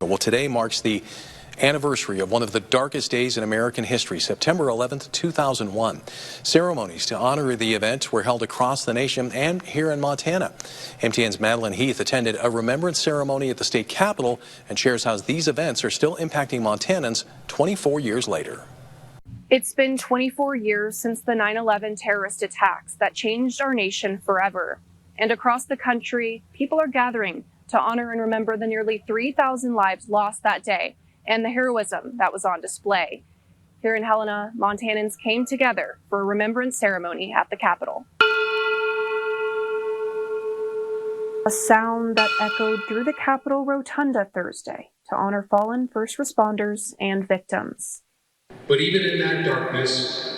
Well, today marks the anniversary of one of the darkest days in American history, September 11th, 2001. Ceremonies to honor the event were held across the nation and here in Montana. MTN's Madeline Heath attended a remembrance ceremony at the state capitol and shares how these events are still impacting Montanans 24 years later. It's been 24 years since the 9/11 terrorist attacks that changed our nation forever. And across the country, people are gathering to honor and remember the nearly 3,000 lives lost that day and the heroism that was on display. Here in Helena, Montanans came together for a remembrance ceremony at the Capitol. A sound that echoed through the Capitol Rotunda Thursday to honor fallen first responders and victims. But even in that darkness,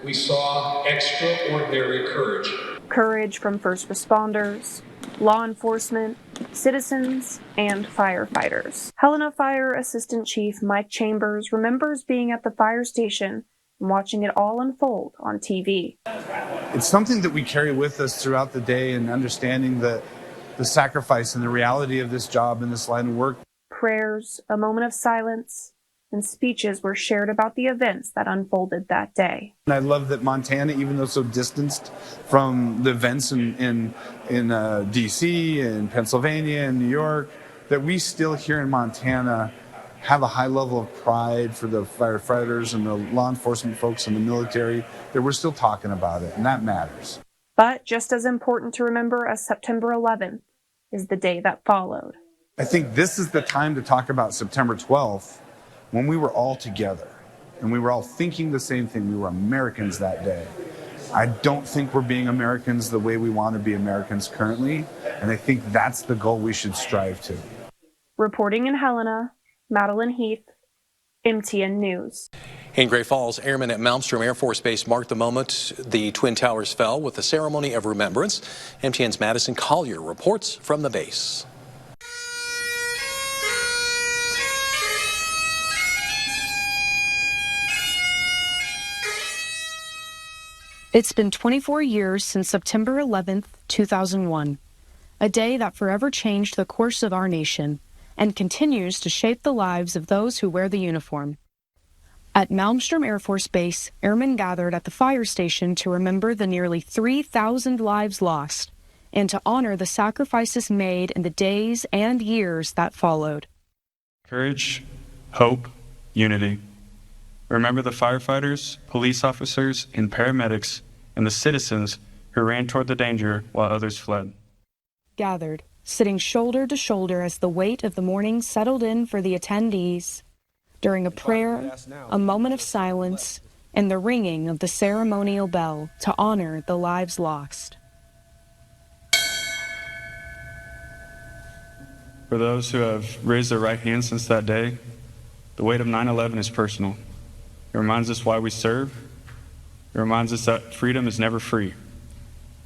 we saw extraordinary courage. Courage from first responders, law enforcement, citizens, and firefighters. Helena Fire Assistant Chief Mike Chambers remembers being at the fire station and watching it all unfold on TV. It's something that we carry with us throughout the day, and understanding the sacrifice and the reality of this job and this line of work. Prayers, a moment of silence, and speeches were shared about the events that unfolded that day. And I love that Montana, even though so distanced from the events in D.C. and Pennsylvania and New York, that we still here in Montana have a high level of pride for the firefighters and the law enforcement folks and the military, that we're still talking about it, and that matters. But just as important to remember as September 11th is the day that followed. I think this is the time to talk about September 12th, when we were all together and we were all thinking the same thing. We were Americans that day. I don't think we're being Americans the way we want to be Americans currently, and I think that's the goal we should strive to. Reporting in Helena, Madeline Heath, MTN News. In Great Falls, airmen at Malmstrom Air Force Base marked the moment the Twin Towers fell with a ceremony of remembrance. MTN's Madison Collier reports from the base. It's been 24 years since September 11th, 2001, a day that forever changed the course of our nation and continues to shape the lives of those who wear the uniform. At Malmstrom Air Force Base, airmen gathered at the fire station to remember the nearly 3,000 lives lost and to honor the sacrifices made in the days and years that followed. Courage, hope, unity. Remember the firefighters, police officers, and paramedics, and the citizens who ran toward the danger while others fled. Gathered, sitting shoulder to shoulder as the weight of the morning settled in for the attendees, during a prayer, a moment of silence, and the ringing of the ceremonial bell to honor the lives lost. For those who have raised their right hand since that day, the weight of 9/11 is personal. It reminds us why we serve. It reminds us that freedom is never free.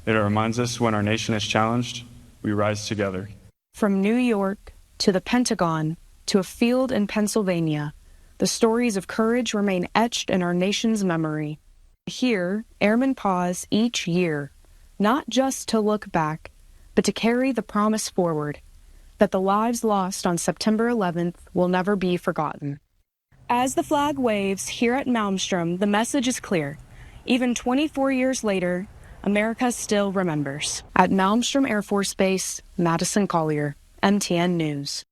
It reminds us when our nation is challenged, we rise together. From New York to the Pentagon to a field in Pennsylvania, the stories of courage remain etched in our nation's memory. Here, airmen pause each year, not just to look back, but to carry the promise forward that the lives lost on September 11th will never be forgotten. As the flag waves here at Malmstrom, the message is clear. Even 24 years later, America still remembers. At Malmstrom Air Force Base, Madison Collier, MTN News.